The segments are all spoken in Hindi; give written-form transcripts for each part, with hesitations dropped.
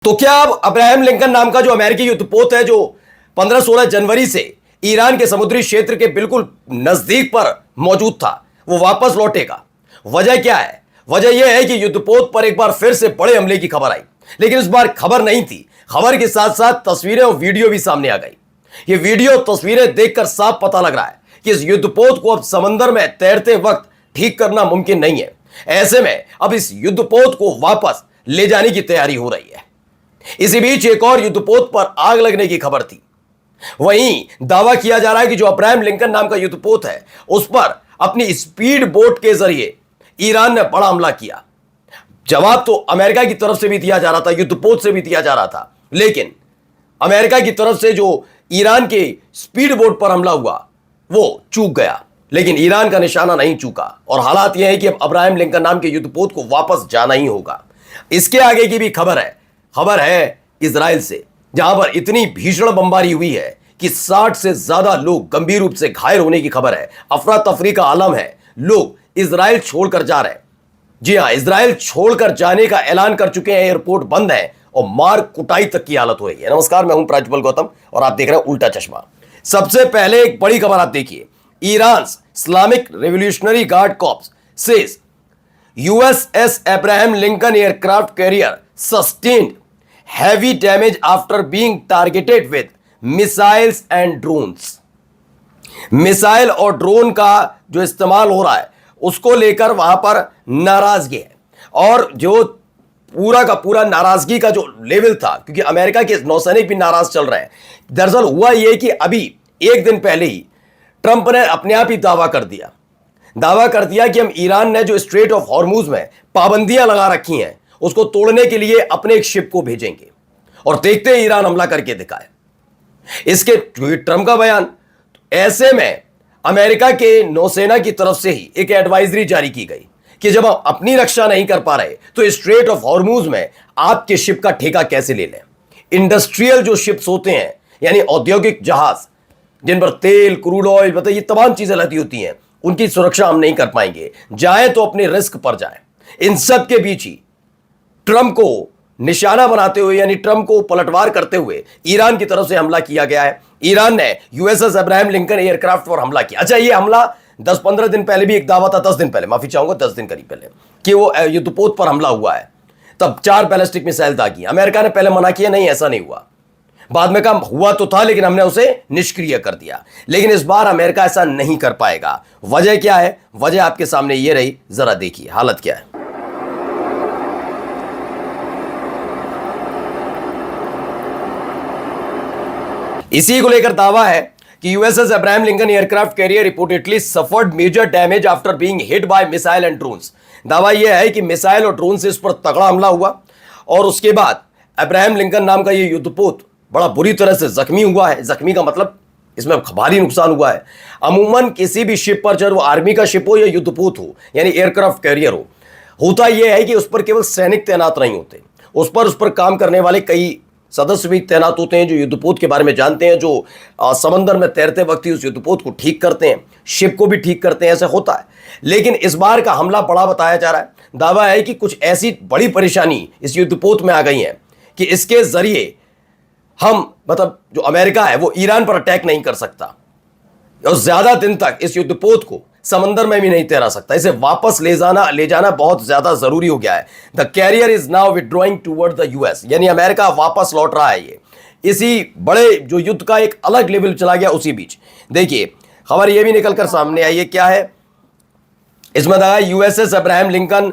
तो क्या अब अब्राहम लिंकन नाम का जो अमेरिकी युद्धपोत है जो 15-16 जनवरी से ईरान के समुद्री क्षेत्र के बिल्कुल नजदीक पर मौजूद था वो वापस लौटेगा? वजह क्या है? वजह यह है कि युद्धपोत पर एक बार फिर से बड़े हमले की खबर आई, लेकिन इस बार खबर नहीं थी, खबर के साथ साथ तस्वीरें और वीडियो भी सामने आ गई। ये वीडियो तस्वीरें देखकर साफ पता लग रहा है कि इस युद्धपोत को अब समंदर में तैरते वक्त ठीक करना मुमकिन नहीं है। ऐसे में अब इस युद्धपोत को वापस ले जाने की तैयारी हो रही है। इसी बीच एक और युद्धपोत पर आग लगने की खबर थी। वहीं दावा किया जा रहा है कि जो अब्राहम लिंकन नाम का युद्धपोत है उस पर अपनी स्पीड बोट के जरिए ईरान ने बड़ा हमला किया। जवाब तो अमेरिका की तरफ से भी दिया जा रहा था, युद्धपोत से भी दिया जा रहा था, लेकिन अमेरिका की तरफ से जो ईरान के स्पीड बोट पर हमला हुआ वो चूक गया, लेकिन ईरान का निशाना नहीं चूका। और हालात यह है कि अब अब्राहम लिंकन नाम के युद्धपोत को वापस जाना ही होगा। इसके आगे की भी खबर है इजराइल से, जहां पर इतनी भीषण बमबारी हुई है कि 60 से ज्यादा लोग गंभीर रूप से घायल होने की खबर है। अफरा तफरी का आलम है, लोग इजराइल छोड़कर जा रहे हैं। जी हां, इजराइल छोड़कर जाने का ऐलान कर चुके हैं, एयरपोर्ट बंद है और मार कुटाई तक की हालत हो रही है। नमस्कार, मैं हूं प्रज्वल गौतम और आप देख रहे हैं उल्टा चश्मा। सबसे पहले एक बड़ी खबर आप देखिए। Iran Islamic revolutionary guard corps says USS Abraham Lincoln aircraft career sustained heavy damage after being targeted with missiles and drones। Missile और ड्रोन का जो इस्तेमाल हो रहा है उसको लेकर वहां पर नाराजगी है, और जो पूरा का पूरा नाराजगी का जो लेवल था, क्योंकि अमेरिका के नौसैनिक भी नाराज चल रहे हैं। दरअसल हुआ यह कि अभी एक दिन पहले ही ट्रंप ने अपने आप ही दावा कर दिया कि हम ईरान ने जो स्ट्रेट ऑफ हॉर्मुज में पाबंदियां लगा रखी हैं उसको तोड़ने के लिए अपने एक शिप को भेजेंगे, और देखते हैं ईरान हमला करके दिखाए। इसके ट्रंप का बयान। ऐसे में अमेरिका के नौसेना की तरफ से ही एक एडवाइजरी जारी की गई कि जब हम अपनी रक्षा नहीं कर पा रहे तो स्ट्रेट ऑफ हॉर्मुज में आपके शिप का ठेका कैसे ले लें। इंडस्ट्रियल जो शिप्स होते हैं, यानी औद्योगिक जहाज जिन पर तेल, क्रूड ऑयल, मतलब ये तमाम चीजें लदी होती हैं, उनकी सुरक्षा हम नहीं कर पाएंगे। जाए तो अपने रिस्क पर जाए। इन सब के बीच ही ट्रंप को निशाना बनाते हुए, यानी ट्रंप को पलटवार करते हुए ईरान की तरफ से हमला किया गया है। ईरान ने यूएसएस अब्राहम लिंकन एयरक्राफ्ट पर हमला किया। अच्छा, ये हमला 10-15 दिन पहले भी एक दावा था, 10 दिन पहले, माफी चाहूंगा, 10 दिन करीब पहले, कि वो युद्धपोत पर हमला हुआ है। तब 4 बैलिस्टिक मिसाइल दागी। अमेरिका ने पहले मना किया, नहीं ऐसा नहीं हुआ। बाद में काम हुआ तो था, लेकिन हमने उसे निष्क्रिय कर दिया। लेकिन इस बार अमेरिका ऐसा नहीं कर पाएगा। वजह क्या है? वजह आपके सामने ये रही, जरा देखिए हालत क्या है। इसी को लेकर दावा है कि USS Abraham Lincoln aircraft carrier reportedly suffered major damage after being hit by missile and drones. दावा यह है कि मिसाइल और ड्रोन से इस पर तगड़ा हमला हुआ, और उसके बाद अब्राहम लिंकन नाम का यह युद्धपोत बड़ा बुरी तरह से जख्मी हुआ है। जख्मी का मतलब इसमें भारी नुकसान हुआ है। अमूमन किसी भी शिप पर, चाहे वो आर्मी का शिप हो या युद्धपोत हो, यानी एयरक्राफ्ट कैरियर हो, होता यह है कि उस पर केवल सैनिक तैनात नहीं होते, उस पर काम करने वाले कई सदस्य भी तैनात होते हैं जो युद्धपोत के बारे में जानते हैं, जो समंदर में तैरते वक्त ही उस युद्धपोत को ठीक करते हैं, शिप को भी ठीक करते हैं। ऐसा होता है। लेकिन इस बार का हमला बड़ा बताया जा रहा है। दावा है कि कुछ ऐसी बड़ी परेशानी इस युद्धपोत में आ गई है कि इसके जरिए हम, मतलब जो अमेरिका है वो ईरान पर अटैक नहीं कर सकता, और ज्यादा दिन तक इस युद्धपोत को समंदर में भी नहीं तैरा सकता। इसे वापस ले जाना बहुत ज्यादा जरूरी हो गया है। The carrier is now withdrawing toward the US, यानी अमेरिका वापस लौट रहा है। ये इसी बड़े जो युद्ध का एक अलग लेवल चला गया। उसी बीच देखिए खबर ये भी निकलकर सामने आई है, क्या है इसमें दगा, यूएसएस अब्राहम लिंकन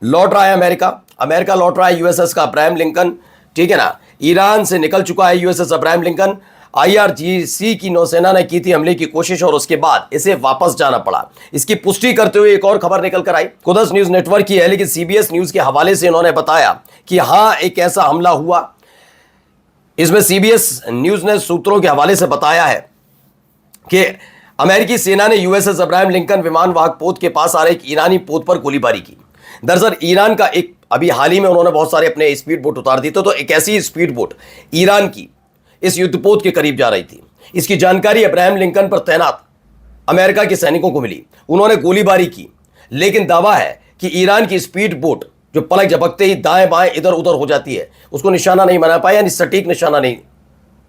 लौट रहा है। अमेरिका लौट रहा है यूएसएस का अब्राहम लिंकन, ठीक है ना। ईरान से निकल चुका है यूएसएस अब्राहम लिंकन। आईआरजीसी की नौसेना ने की थी हमले की कोशिश, और उसके बाद इसे वापस जाना पड़ा। इसकी पुष्टि करते हुए एक और खबर निकल कर आई, कुदस न्यूज नेटवर्क की है, लेकिन सीबीएस न्यूज के हवाले से इन्होंने बताया कि हां एक ऐसा हमला हुआ। इसमें सीबीएस न्यूज ने सूत्रों के हवाले से बताया है कि अमेरिकी सेना ने यूएसएस अब्राहम लिंकन विमान वाहक पोत के पास आ रहे एक ईरानी पोत पर गोलीबारी की। दरअसल ईरान का एक, अभी हाल ही में उन्होंने बहुत सारे अपने स्पीड बोट उतार दी, तो एक ऐसी स्पीड बोट ईरान की इस युद्धपोत के करीब जा रही थी। इसकी जानकारी अब्राहम लिंकन पर तैनात अमेरिका के सैनिकों को मिली। उन्होंने गोलीबारी की, लेकिन दावा है कि ईरान की स्पीड बोट जो पलक झपकते ही दाएं बाएं इधर उधर हो जाती है, उसको निशाना नहीं बना पाए, यानी सटीक निशाना नहीं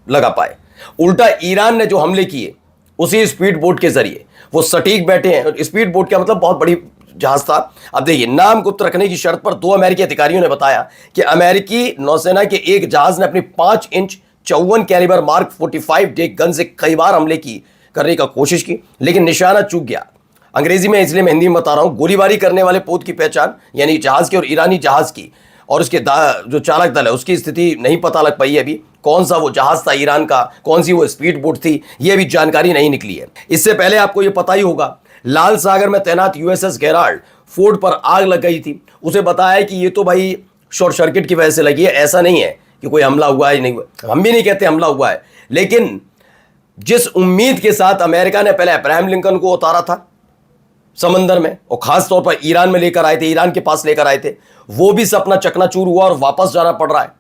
लगा पाए। उल्टा ईरान ने जो हमले किए उसी स्पीड बोट के जरिए वो सटीक बैठे हैं। स्पीड बोट का मतलब बहुत बड़ी जहाज था। अब देखिए, नाम गुप्त रखने की शर्त पर 2 अमेरिकी अधिकारियों ने बताया कि अमेरिकी नौसेना के एक जहाज ने अपनी 5 इंच 54 कैलिबर मार्क 45 डे गन से कई बार हमले करने का कोशिश की, लेकिन निशाना चूक गया। अंग्रेजी में, इसलिए मैं हिंदी में बता रहा हूं। गोलीबारी करने वाले पोत की पहचान, यानी जहाज की और ईरानी जहाज की और उसके जो चालक दल है उसकी स्थिति नहीं पता लग पाई है अभी। कौन सा वो जहाज था ईरान का, कौन सी वो स्पीड बोट थी, ये भी जानकारी नहीं निकली है। इससे पहले आपको ये पता ही होगा, लाल सागर में तैनात यूएसएस गेराल्ड फोर्ड पर आग लग गई थी। उसे बताया कि ये तो भाई शॉर्ट सर्किट की वजह से लगी है, ऐसा नहीं है कि कोई हमला हुआ है। नहीं हुआ, हम भी नहीं कहते हमला हुआ है, लेकिन जिस उम्मीद के साथ अमेरिका ने पहले अब्राहम लिंकन को उतारा था समंदर में और खास तौर पर ईरान में लेकर आए थे, ईरान के पास लेकर आए थे, वो भी सपना चकनाचूर हुआ और वापस जाना पड़ रहा है।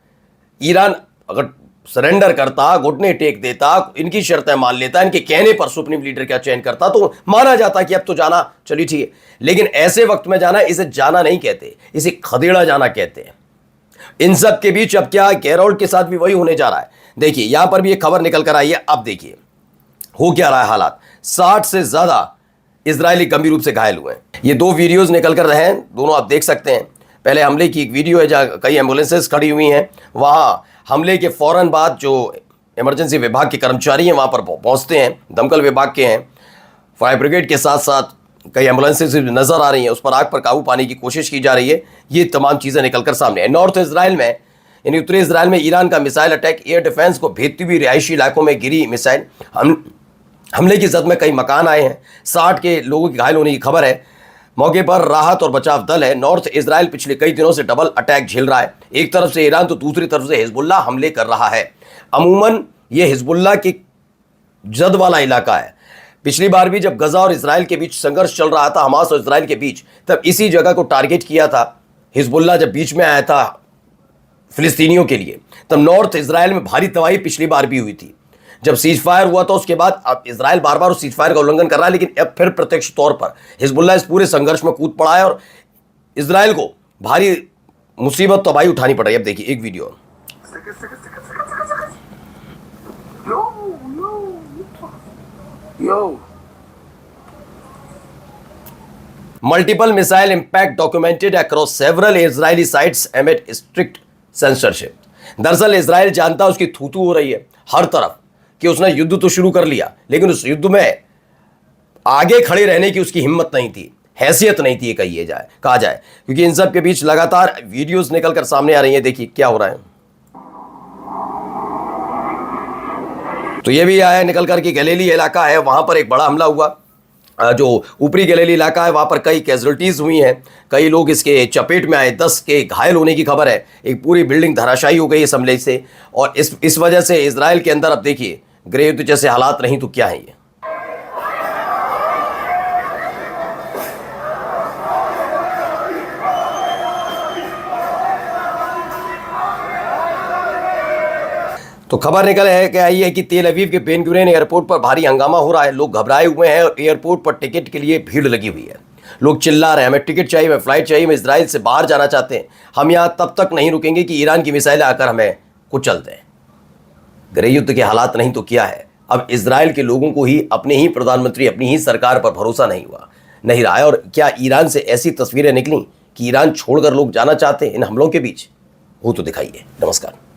ईरान अगर सरेंडर करता, घुटने टेक देता, इनकी शर्तें मान लेता, इनके कहने पर सुप्रीम लीडर का चयन करता, तो माना जाता कि अब तो जाना, चलिए ठीक है। लेकिन ऐसे वक्त में जाना, इसे जाना नहीं कहते, इसे खदेड़ा जाना कहते हैं। इन सब के बीच अब क्या गेराल्ड के साथ भी वही होने जा रहा है। देखिए, यहां पर भी एक खबर निकल कर आई है। अब देखिए हो क्या रहा है हालात। 60 से ज्यादा इजरायली गंभीर रूप से घायल हुए हैं। ये 2 वीडियोस निकल कर रहे हैं, दोनों आप देख सकते हैं। पहले हमले की एक वीडियो है जहां कई एम्बुलेंसेस खड़ी हुई हैं, वहां हमले के फौरन बाद जो इमरजेंसी विभाग के कर्मचारी हैं वहां पर पहुंचते हैं, दमकल विभाग के हैं, फायर ब्रिगेड के साथ साथ कई एम्बुलेंसेस नजर आ रही हैं, उस पर आग पर काबू पाने की कोशिश की जा रही है। ये तमाम चीजें निकलकर सामने है। नॉर्थ इसराइल में, यानी उत्तरी इसराइल में ईरान का मिसाइल अटैक, एयर डिफेंस को भेजती हुई रिहायशी इलाकों में गिरी मिसाइल। हमले की जद में कई मकान आए हैं, 60 के लोगों के घायल होने की खबर है। मौके पर राहत और बचाव दल है। नॉर्थ इजराइल पिछले कई दिनों से डबल अटैक झेल रहा है, एक तरफ से ईरान तो दूसरी तरफ से हिजबुल्लाह हमले कर रहा है। अमूमन ये हिजबुल्लाह की जद वाला इलाका है। पिछली बार भी जब गजा और इजराइल के बीच संघर्ष चल रहा था, हमास और इजराइल के बीच, तब इसी जगह को टारगेट किया था हिजबुल्लाह। जब बीच में आया था फिलिस्तीनियों के लिए, तब नॉर्थ इजराइल में भारी तबाही पिछली बार भी हुई थी। जब सीज फायर हुआ था उसके बाद अब इजराइल बार बार उस सीज फायर का उल्लंघन कर रहा है, लेकिन अब फिर प्रत्यक्ष तौर पर हिजबुल्लाह इस पूरे संघर्ष में कूद पड़ा है और इजराइल को भारी मुसीबत तबाही उठानी पड़ रही है। अब देखिए एक video. Multiple missile impact documented across several Israeli sites एमिड strict censorship. दरअसल इजराइल जानता उसकी थूथू हो रही है हर तरफ कि उसने युद्ध तो शुरू कर लिया, लेकिन उस युद्ध में आगे खड़े रहने की उसकी हिम्मत नहीं थी, हैसियत नहीं थी कहा जाए, क्योंकि इन सब के बीच लगातार वीडियोस निकल कर सामने आ रही हैं। देखिए क्या हो रहा है। तो ये भी आया निकल कर कि गलीली इलाका है, वहां पर एक बड़ा हमला हुआ। जो ऊपरी गलीली इलाका है वहां पर कई कैजुअल्टीज हुई हैं, कई लोग इसके चपेट में आए, 10 के घायल होने की खबर है। एक पूरी बिल्डिंग धराशायी हो गई इस हमले से, और इस वजह से इजराइल के अंदर अब देखिए गृह युद्ध जैसे हालात नहीं तो क्या है ये। तो खबर निकल है कि आई है कि तेल अवीव के बेन गुरियन एयरपोर्ट पर भारी हंगामा हो रहा है। लोग घबराए हुए हैं और एयरपोर्ट पर टिकट के लिए भीड़ लगी हुई है। लोग चिल्ला रहे हैं, हमें टिकट चाहिए, हमें फ्लाइट चाहिए, हम इजराइल से बाहर जाना चाहते हैं, हम यहाँ तब तक नहीं रुकेंगे कि ईरान की मिसाइलें आकर हमें कुचल दें। गृह युद्ध के हालात नहीं तो क्या है। अब इजराइल के लोगों को ही, अपने ही प्रधानमंत्री, अपनी ही सरकार पर भरोसा नहीं रहा है। और क्या ईरान से ऐसी तस्वीरें निकली कि ईरान छोड़कर लोग जाना चाहते हैं इन हमलों के बीच? वो तो दिखाइए। नमस्कार।